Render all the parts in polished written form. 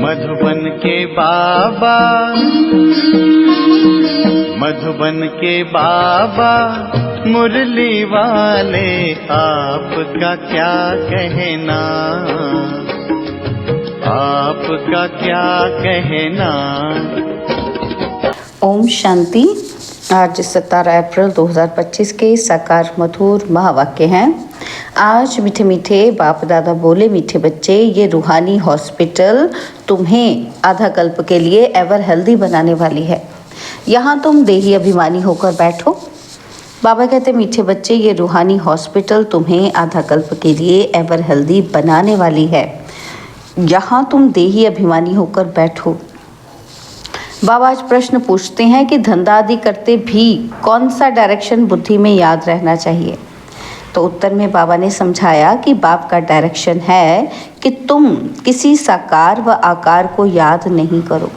मधुबन के बाबा, मधुबन के बाबा मुरली वाले, आपका क्या कहना, आपका क्या कहना। ओम शांति। आज 17 अप्रैल 2025 के साकार मधुर महावाक्य हैं। आज मीठे मीठे बाप दादा बोले, मीठे बच्चे, ये रूहानी हॉस्पिटल तुम्हें आधा कल्प के लिए एवर हेल्दी बनाने वाली है। यहाँ तुम देही अभिमानी होकर बैठो। बाबा कहते, मीठे बच्चे, ये रूहानी हॉस्पिटल तुम्हें आधा कल्प के लिए एवर हेल्दी बनाने वाली है। यहाँ तुम देही अभिमानी होकर बैठो। बाबा आज प्रश्न पूछते हैं कि धंधा आदि करते भी कौन सा डायरेक्शन बुद्धि में याद रहना चाहिए। तो उत्तर में बाबा ने समझाया कि बाप का डायरेक्शन है कि तुम किसी साकार व आकार को याद नहीं करो।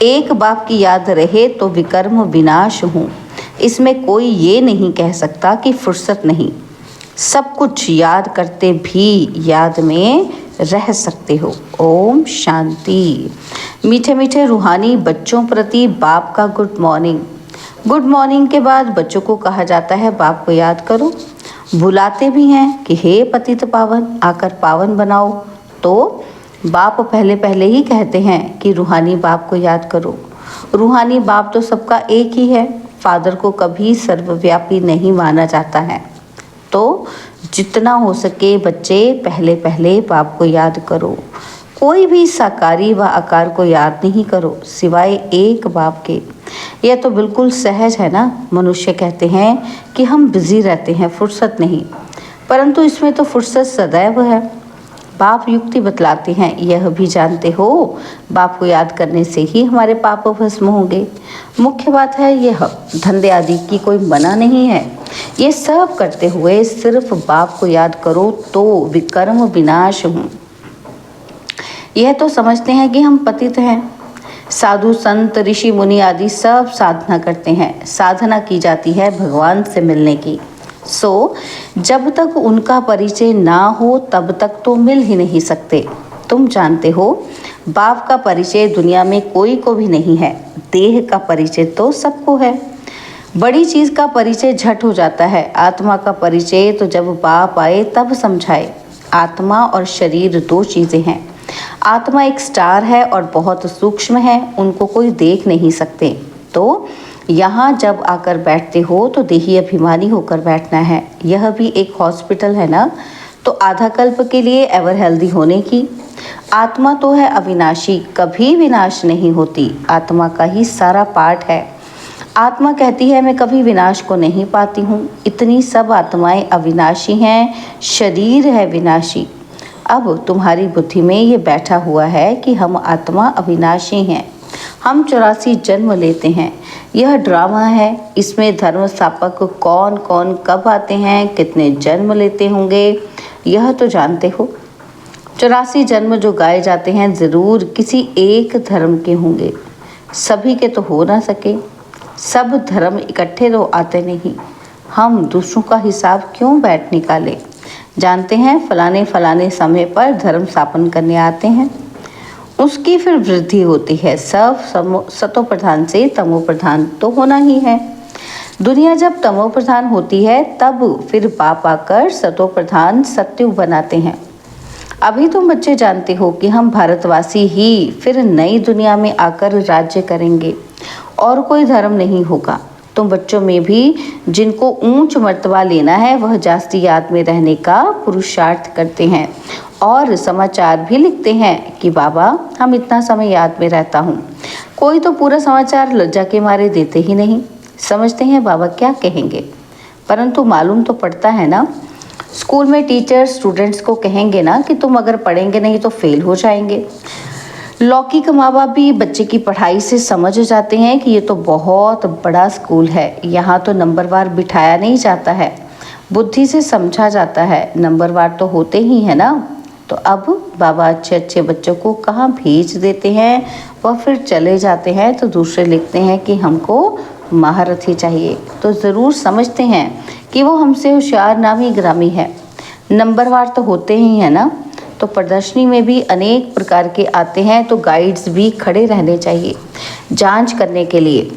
एक बाप की याद रहे तो विकर्म विनाश हूँ, इसमें कोई ये नहीं कह सकता कि फुर्सत नहीं। सब कुछ याद करते भी याद में रह सकते हो। ओम शांति। मीठे मीठे रूहानी बच्चों प्रति बाप का गुड मॉर्निंग। गुड मॉर्निंग के बाद बच्चों को कहा जाता है बाप को याद करो। बुलाते भी हैं कि हे पतित पावन, आकर पावन बनाओ। तो बाप पहले पहले ही कहते हैं कि रूहानी बाप को याद करो। रूहानी बाप तो सबका एक ही है। फादर को कभी सर्वव्यापी नहीं माना जाता है। तो जितना हो सके बच्चे पहले पहले बाप को याद करो। कोई भी साकारी व आकार को याद नहीं करो सिवाय एक बाप के। यह तो बिल्कुल सहज है ना। मनुष्य कहते हैं कि हम बिजी रहते हैं, फुर्सत नहीं, परंतु इसमें तो फुर्सत सदैव है। बाप युक्ति बतलाते हैं, यह भी जानते हो बाप को याद करने से ही हमारे पाप भस्म होंगे। मुख्य बात है यह, धंधे आदि की कोई मना नहीं है। ये सब करते हुए सिर्फ बाप को याद करो तो विकर्म विनाश हूँ। यह तो समझते हैं कि हम पतित हैं। साधु संत ऋषि मुनि आदि सब साधना करते हैं। साधना की जाती है भगवान से मिलने की। जब तक उनका परिचय ना हो तब तक तो मिल ही नहीं सकते। तुम जानते हो बाप का परिचय दुनिया में कोई को भी नहीं है। देह का परिचय तो सबको है। बड़ी चीज़ का परिचय झट हो जाता है। आत्मा का परिचय तो जब बाप आए तब समझाए। आत्मा और शरीर दो चीज़ें हैं। आत्मा एक स्टार है और बहुत सूक्ष्म है, उनको कोई देख नहीं सकते। तो यहाँ जब आकर बैठते हो तो देही अभिमानी होकर बैठना है। यह भी एक हॉस्पिटल है ना। तो आधा कल्प के लिए एवर हेल्दी होने की। आत्मा तो है अविनाशी, कभी विनाश नहीं होती। आत्मा का ही सारा पार्ट है। आत्मा कहती है मैं कभी विनाश को नहीं पाती हूँ। इतनी सब आत्माएं अविनाशी हैं, शरीर है विनाशी। अब तुम्हारी बुद्धि में ये बैठा हुआ है कि हम आत्मा अविनाशी हैं, हम 84 जन्म लेते हैं। यह ड्रामा है। इसमें धर्म स्थापक कौन कौन कब आते हैं, कितने जन्म लेते होंगे, यह तो जानते हो। 84 जन्म जो गाए जाते हैं ज़रूर किसी एक धर्म के होंगे। सभी के तो हो ना सके। सब धर्म इकट्ठे तो आते नहीं। हम दूसरों का हिसाब क्यों बैठ निकाले। जानते हैं फलाने फलाने समय पर धर्म स्थापन करने आते हैं, उसकी फिर वृद्धि होती है। सब सतो प्रधान से तमो प्रधान तो होना ही है। दुनिया जब तमो प्रधान होती है तब फिर बाप आकर सतो प्रधान सत्युग बनाते हैं। अभी तुम बच्चे जानते हो कि हम भारतवासी ही फिर नई दुनिया में आकर राज्य करेंगे और कोई धर्म नहीं होगा। तुम बच्चों में भी जिनको ऊंच मर्तबा लेना है वह जास्ती याद में रहने का पुरुषार्थ करते हैं और समाचार भी लिखते हैं कि बाबा हम इतना समय याद में रहता हूँ। कोई तो पूरा समाचार लज्जा के मारे देते ही नहीं। समझते हैं बाबा क्या कहेंगे, परंतु मालूम तो पड़ता है ना। स्कूल में टीचर स्टूडेंट्स को कहेंगे ना कि तुम अगर पढ़ेंगे नहीं तो फेल हो जाएंगे। लौकिक माँ बाप भी बच्चे की पढ़ाई से समझ जाते हैं कि ये तो बहुत बड़ा स्कूल है, यहाँ तो नंबरवार बिठाया नहीं जाता है। बुद्धि से समझा जाता है, नंबरवार तो होते ही है ना। तो अब बाबा अच्छे अच्छे बच्चों को कहाँ भेज देते हैं, वह फिर चले जाते हैं तो दूसरे लिखते हैं कि हमको महारथी चाहिए। तो ज़रूर समझते हैं कि वो हमसे होशियार नामी ग्रामी है। नंबरवार तो होते ही है ना। तो प्रदर्शनी में भी अनेक प्रकार के आते हैं, तो गाइड्स भी खड़े रहने चाहिए जांच करने के लिए।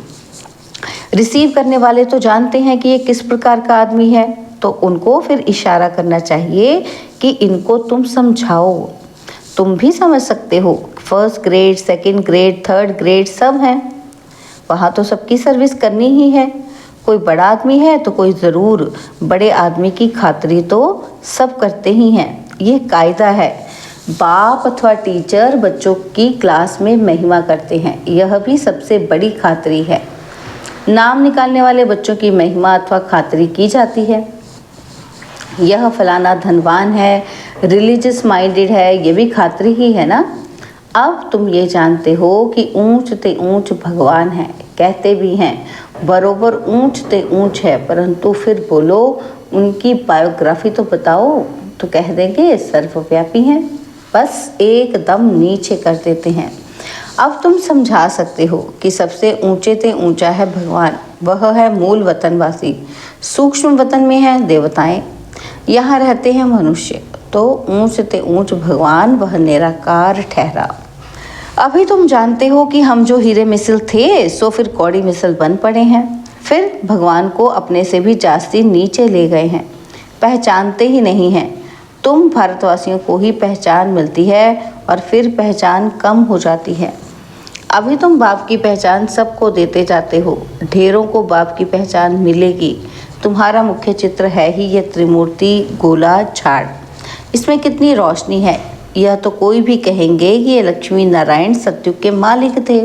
रिसीव करने वाले तो जानते हैं कि ये किस प्रकार का आदमी है, तो उनको फिर इशारा करना चाहिए कि इनको तुम समझाओ। तुम भी समझ सकते हो, first grade, second grade, third grade सब हैं, वहाँ तो सबकी सर्विस करनी ही है। कोई बड़ा आदमी है तो कोई ज़रूर बड़े आदमी की खातिरी तो सब करते ही हैं, ये कायदा है। बाप अथवा टीचर बच्चों की क्लास में महिमा करते हैं, यह भी सबसे बड़ी खातिरी है। नाम निकालने वाले बच्चों की महिमा अथवा खातिरी की जाती है। यह फलाना धनवान है, रिलीजियस माइंडेड है, ये भी खातिरी ही है ना। अब तुम ये जानते हो कि ऊंच ते ऊंच भगवान है, कहते भी हैं बरोबर ऊंच ते ऊंच है, परंतु फिर बोलो उनकी बायोग्राफी तो बताओ, तो कह देंगे सर्वव्यापी हैं, बस एकदम नीचे कर देते हैं। अब तुम समझा सकते हो कि सबसे ऊंचे ते ऊंचा है भगवान, वह है मूल वतनवासी। सूक्ष्म वतन में है देवताएं, यहाँ रहते हैं मनुष्य, तो ऊंच ते ऊंच भगवान वह निराकार ठहरा। अभी तुम जानते हो कि हम जो हीरे मिसल थे सो फिर कौड़ी मिसल बन पड़े हैं, फिर भगवान को अपने से भी जास्ती नीचे ले गए हैं, पहचानते ही नहीं हैं। तुम भारतवासियों को ही पहचान मिलती है और फिर पहचान कम हो जाती है। अभी तुम बाप की पहचान सबको देते जाते हो, ढेरों को बाप की पहचान मिलेगी। तुम्हारा मुख्य चित्र है ही ये त्रिमूर्ति गोला झाड़, इसमें कितनी रोशनी है, यह तो कोई भी कहेंगे कि ये लक्ष्मी नारायण सत्युग के मालिक थे।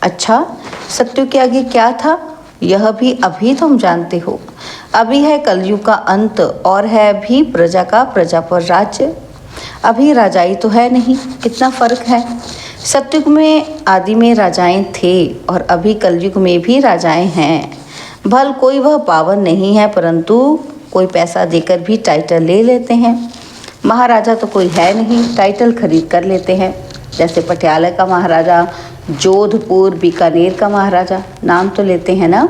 अच्छा, सत्युग के आगे क्या था, यह भी अभी तुम जानते हो। अभी है कलयुग का अंत और है भी प्रजा का प्रजा पर राज्य। अभी राजाई तो है नहीं, कितना फर्क है। सत्युग में आदि में राजाएं थे और अभी कलयुग में भी राजाएं हैं। भल कोई वह पावन नहीं है, परंतु कोई पैसा देकर भी टाइटल ले लेते हैं। महाराजा तो कोई है नहीं, टाइटल खरीद कर लेते हैं, जैसे पटियाला का महाराजा, जोधपुर बीकानेर का महाराजा, नाम तो लेते हैं ना।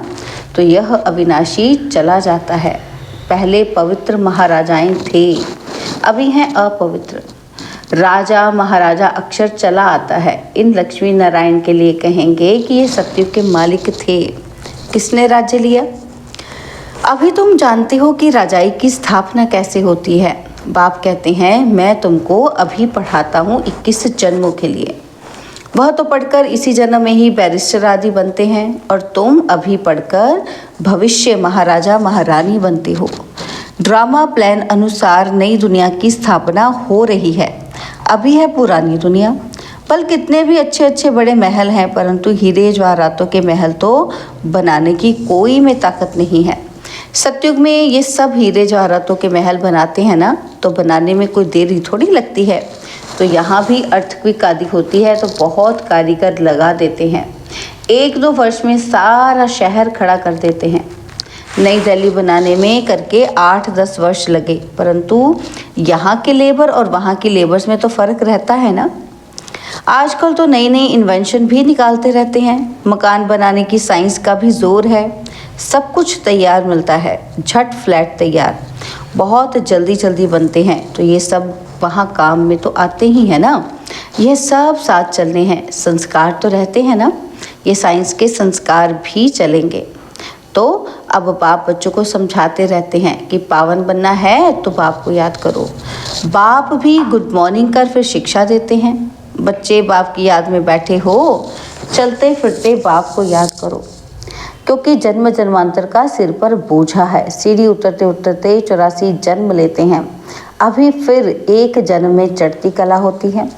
तो यह अविनाशी चला जाता है। पहले पवित्र महाराजाएं थे, अभी हैं अपवित्र। राजा महाराजा अक्षर चला आता है। इन लक्ष्मी नारायण के लिए कहेंगे कि ये सत्युग के मालिक थे। किसने राज्य लिया? अभी तुम जानते हो कि राजाई की स्थापना कैसे होती है। बाप कहते हैं मैं तुमको अभी पढ़ाता हूँ 21 जन्मों के लिए। वह तो पढ़कर इसी जन्म में ही बैरिस्टर आदि बनते हैं और तुम अभी पढ़कर भविष्य महाराजा महारानी बनते हो। ड्रामा प्लान अनुसार नई दुनिया की स्थापना हो रही है। अभी है पुरानी दुनिया। पल कितने भी अच्छे अच्छे बड़े महल हैं, परंतु हीरे जवाहरातों के महल तो बनाने की कोई में ताकत नहीं है। सतयुग में ये सब हीरे जवाहरातों के महल बनाते हैं ना, तो बनाने में कोई देरी थोड़ी लगती है। तो यहाँ भी अर्थक्वेक आदि होती है तो बहुत कारीगर लगा देते हैं, 1-2 वर्ष में सारा शहर खड़ा कर देते हैं। नई दिल्ली बनाने में करके 8-10 वर्ष लगे, परंतु यहाँ के लेबर और वहाँ की लेबर्स में तो फ़र्क रहता है ना। आजकल तो नई नई इन्वेंशन भी निकालते रहते हैं। मकान बनाने की साइंस का भी जोर है, सब कुछ तैयार मिलता है, झट फ्लैट तैयार, बहुत जल्दी जल्दी बनते हैं। तो ये सब वहाँ काम में तो आते ही हैं ना। यह सब साथ चलने हैं, संस्कार तो रहते हैं ना, ये साइंस के संस्कार भी चलेंगे। तो अब बाप बच्चों को समझाते रहते हैं कि पावन बनना है तो बाप को याद करो। बाप भी गुड मॉर्निंग कर फिर शिक्षा देते हैं। बच्चे बाप की याद में बैठे हो, चलते फिरते बाप को याद करो, क्योंकि जन्म जन्मांतर का सिर पर बोझा है। सीढ़ी उतरते उतरते 84 जन्म लेते हैं, अभी फिर एक जन्म में चढ़ती कला होती है।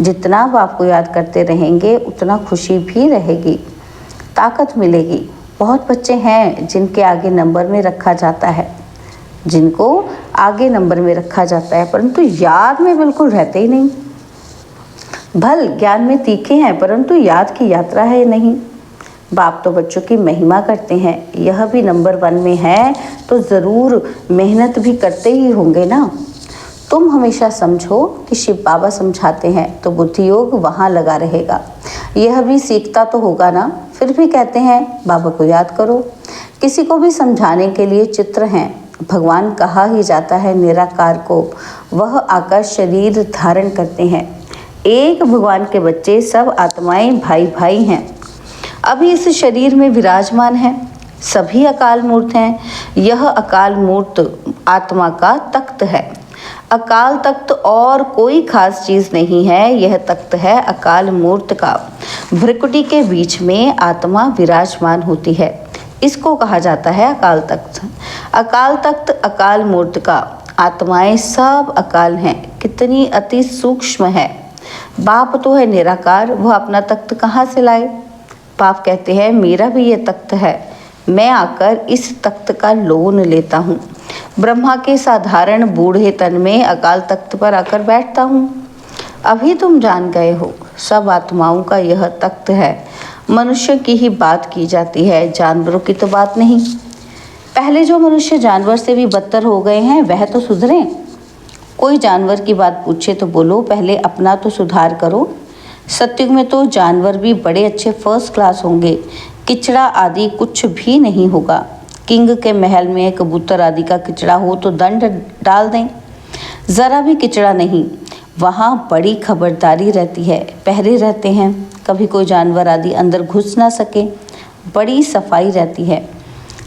जितना बाप को याद करते रहेंगे उतना खुशी भी रहेगी, ताकत मिलेगी। बहुत बच्चे हैं जिनके आगे नंबर में रखा जाता है, जिनको आगे नंबर में रखा जाता है, परंतु याद में बिल्कुल रहते ही नहीं। भल ज्ञान में तीखे हैं, परंतु याद की यात्रा है नहीं। बाप तो बच्चों की महिमा करते हैं, यह भी नंबर 1 में है तो ज़रूर मेहनत भी करते ही होंगे ना। तुम हमेशा समझो कि शिव बाबा समझाते हैं तो बुद्धि योग वहाँ लगा रहेगा, यह भी सीखता तो होगा ना। फिर भी कहते हैं बाबा को याद करो। किसी को भी समझाने के लिए चित्र हैं, भगवान कहा ही जाता है निराकार को, वह आकर शरीर धारण करते हैं। एक भगवान के बच्चे सब आत्माएं भाई भाई हैं, अभी इस शरीर में विराजमान हैं, सभी अकाल मूर्त हैं। यह अकाल मूर्त आत्मा का तख्त है। अकाल तख्त और कोई खास चीज़ नहीं है, यह तख्त है अकाल मूर्त का। भ्रिकुटी के बीच में आत्मा विराजमान होती है, इसको कहा जाता है अकाल तख्त। अकाल तख्त अकाल मूर्त का, आत्माएं सब अकाल हैं। कितनी अति सूक्ष्म है। बाप तो है निराकार, वह अपना तख्त कहाँ से लाए? बाप कहते हैं मेरा भी ये तख्त है, मैं आकर इस तख्त का लोन लेता हूँ। ब्रह्मा के साधारण बूढ़े तन में अकाल तख्त पर आकर बैठता हूँ। अभी तुम जान गए हो, सब आत्माओं का यह तख्त है। मनुष्य की ही बात की जाती है, जानवरों की तो बात नहीं। पहले जो मनुष्य जानवर से भी बदतर हो गए हैं वह तो सुधरें। कोई जानवर की बात पूछे तो बोलो पहले अपना तो सुधार करो। सत्युग में तो जानवर भी बड़े अच्छे फर्स्ट क्लास होंगे, किचड़ा आदि कुछ भी नहीं होगा। किंग के महल में कबूतर आदि का किचड़ा हो तो दंड डाल दें, ज़रा भी किचड़ा नहीं। वहाँ बड़ी खबरदारी रहती है, पहरे रहते हैं, कभी कोई जानवर आदि अंदर घुस ना सके, बड़ी सफाई रहती है।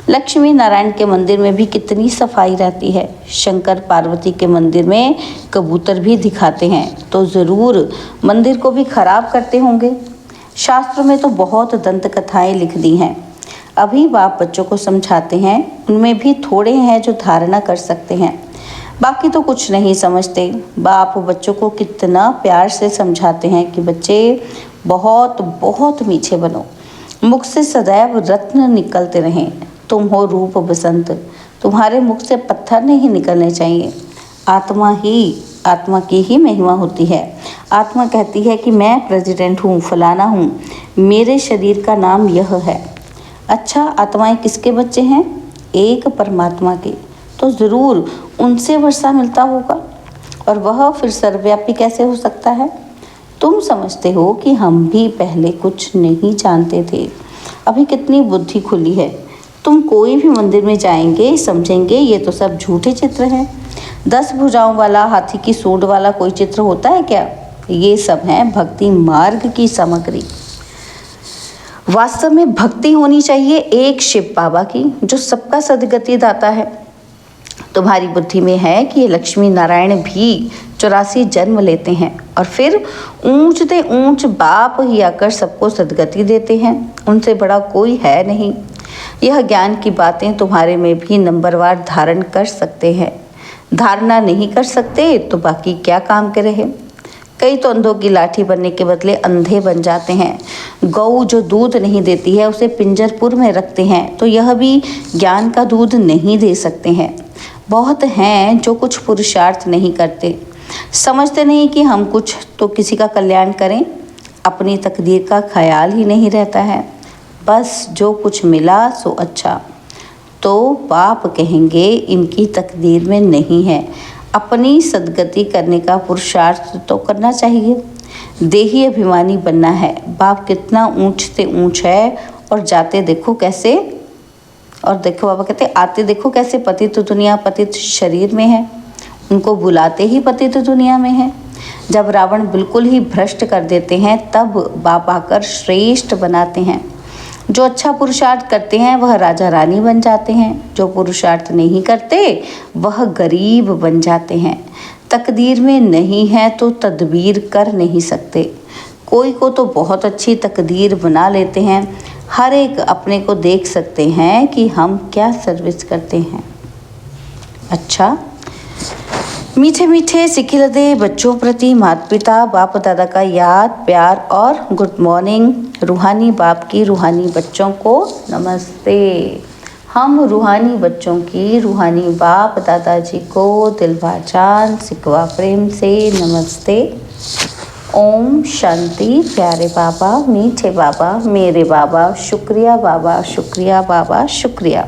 लक्ष्मी नारायण के मंदिर में भी कितनी सफाई रहती है। शंकर पार्वती के मंदिर में कबूतर भी दिखाते हैं तो ज़रूर मंदिर को भी खराब करते होंगे। शास्त्रों में तो बहुत दंत कथाएँ लिख दी हैं। अभी बाप बच्चों को समझाते हैं, उनमें भी थोड़े हैं जो धारणा कर सकते हैं, बाकी तो कुछ नहीं समझते। बाप बच्चों को कितना प्यार से समझाते हैं कि बच्चे बहुत बहुत मीठे बनो, मुख से सदैव रत्न निकलते रहें। तुम हो रूप बसंत, तुम्हारे मुख से पत्थर नहीं निकलने चाहिए। आत्मा की ही महिमा होती है। आत्मा कहती है कि मैं प्रेसिडेंट हूँ, फलाना हूँ, मेरे शरीर का नाम यह है। अच्छा, आत्माएं किसके बच्चे हैं? एक परमात्मा के, तो ज़रूर उनसे वर्षा मिलता होगा, और वह फिर सर्वव्यापी कैसे हो सकता है? तुम समझते हो कि हम भी पहले कुछ नहीं जानते थे, अभी कितनी बुद्धि खुली है। तुम कोई भी मंदिर में जाएंगे समझेंगे ये तो सब झूठे चित्र हैं। 10 भुजाओं वाला, हाथी की सूंड वाला कोई चित्र होता है क्या? ये सब हैं भक्ति मार्ग की सामग्री। वास्तव में भक्ति होनी चाहिए एक शिव बाबा की, जो सबका सदगति दाता है। तुम्हारी बुद्धि में है कि ये लक्ष्मी नारायण भी 84 जन्म लेते हैं और फिर ऊंच से ऊंच बाप ही आकर सबको सदगति देते हैं, उनसे बड़ा कोई है नहीं। यह ज्ञान की बातें तुम्हारे में भी नंबरवार धारण कर सकते हैं। धारणा नहीं कर सकते तो बाकी क्या काम के रहे। कई तो अंधों की लाठी बनने के बदले अंधे बन जाते हैं। गऊ जो दूध नहीं देती है उसे पिंजरपुर में रखते हैं, तो यह भी ज्ञान का दूध नहीं दे सकते हैं। बहुत हैं जो कुछ पुरुषार्थ नहीं करते, समझते नहीं कि हम कुछ तो किसी का कल्याण करें, अपनी तकदीर का ख्याल ही नहीं रहता है। बस जो कुछ मिला सो अच्छा। तो बाप कहेंगे इनकी तकदीर में नहीं है, अपनी सदगति करने का पुरुषार्थ तो करना चाहिए। देही अभिमानी बनना है। बाप कितना ऊंच से ऊंच है और जाते देखो कैसे, और देखो बाबा कहते आते देखो कैसे पतित दुनिया पतित शरीर में है, उनको बुलाते ही पतित दुनिया में है। जब रावण बिल्कुल ही भ्रष्ट कर देते हैं तब बाप आकर श्रेष्ठ बनाते हैं। जो अच्छा पुरुषार्थ करते हैं वह राजा रानी बन जाते हैं, जो पुरुषार्थ नहीं करते वह गरीब बन जाते हैं। तकदीर में नहीं है तो तदबीर कर नहीं सकते। कोई को तो बहुत अच्छी तकदीर बना लेते हैं, हर एक अपने को देख सकते हैं कि हम क्या सर्विस करते हैं। अच्छा, मीठे मीठे सिखिलदे बच्चों प्रति माता पिता बाप दादा का याद प्यार और गुड मॉर्निंग। रूहानी बाप की रूहानी बच्चों को नमस्ते। हम रूहानी बच्चों की रूहानी बाप दादाजी को दिलवा जान सिकवा प्रेम से नमस्ते। ओम शांति। प्यारे बाबा, मीठे बाबा, मेरे बाबा, शुक्रिया बाबा, शुक्रिया बाबा, शुक्रिया।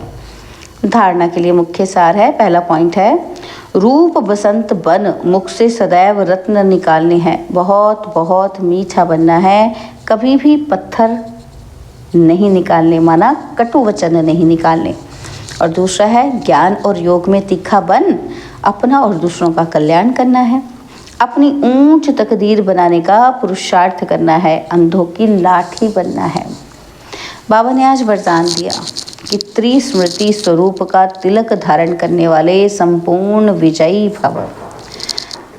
धारणा के लिए मुख्य सार है। पहला पॉइंट है रूप बसंत बन मुख से सदैव रत्न निकालने हैं। बहुत बहुत मीठा बनना है, कभी भी पत्थर नहीं निकालने, माना कटु वचन नहीं निकालने। और दूसरा है ज्ञान और योग में तीखा बन अपना और दूसरों का कल्याण करना है। अपनी ऊंच तकदीर बनाने का पुरुषार्थ करना है, अंधों की लाठी बनना है। बाबा ने आज वरदान दिया कि त्रिस्मृति स्वरूप का तिलक धारण करने वाले संपूर्ण विजयी भव।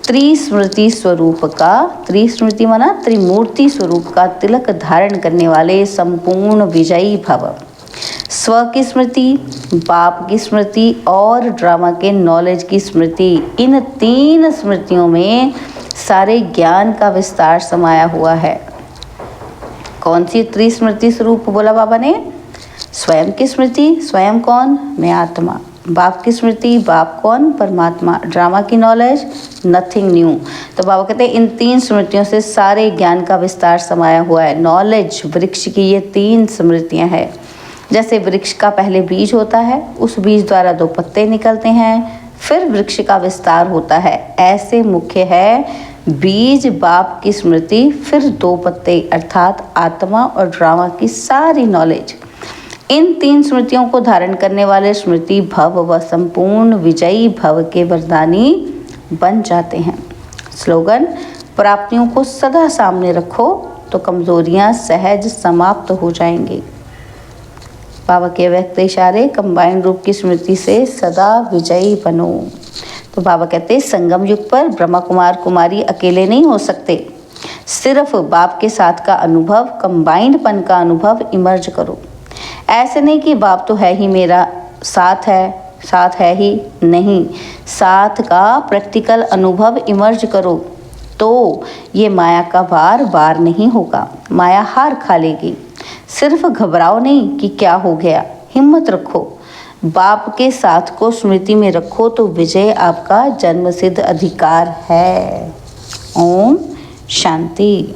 त्रिस्मृति स्वरूप का, त्रिस्मृति माना त्रिमूर्ति स्वरूप का तिलक धारण करने वाले संपूर्ण विजयी भव। स्व की स्मृति, बाप की स्मृति और ड्रामा के नॉलेज की स्मृति, इन तीन स्मृतियों में सारे ज्ञान का विस्तार समाया हुआ है। कौन सी त्रिस्मृति स्वरूप बोला बाबा ने? स्वयं की स्मृति, स्वयं कौन? मैं आत्मा। बाप की स्मृति, बाप कौन? परमात्मा। ड्रामा की नॉलेज, नथिंग न्यू। तो बाबा कहते हैं इन तीन स्मृतियों से सारे ज्ञान का विस्तार समाया हुआ है। नॉलेज, वृक्ष की ये तीन स्मृतियां हैं। जैसे वृक्ष का पहले बीज होता है, उस बीज द्वारा 2 पत्ते निकलते हैं, फिर वृक्ष का विस्तार होता है। ऐसे मुख्य है बीज, बाप की स्मृति, फिर 2 पत्ते अर्थात आत्मा और ड्रामा की सारी नॉलेज। इन 3 स्मृतियों को धारण करने वाले स्मृति भव व संपूर्ण विजयी भव के वरदानी बन जाते हैं। स्लोगन: प्राप्तियों को सदा सामने रखो तो कमजोरियां सहज समाप्त हो जाएंगी। बाबा के व्यक्त इशारे: कंबाइंड रूप की स्मृति से सदा विजयी बनो। तो बाबा कहते हैं संगम युग पर ब्रह्मा कुमार कुमारी अकेले नहीं हो सकते। सिर्फ बाप के साथ का अनुभव, कंबाइंडपन का अनुभव इमर्ज करो। ऐसे नहीं कि बाप तो है ही मेरा, साथ है ही नहीं, साथ का प्रैक्टिकल अनुभव इमर्ज करो तो ये माया का वार बार नहीं होगा। माया हार खा लेगी। सिर्फ घबराओ नहीं कि क्या हो गया, हिम्मत रखो, बाप के साथ को स्मृति में रखो तो विजय आपका जन्मसिद्ध अधिकार है। ओम शांति।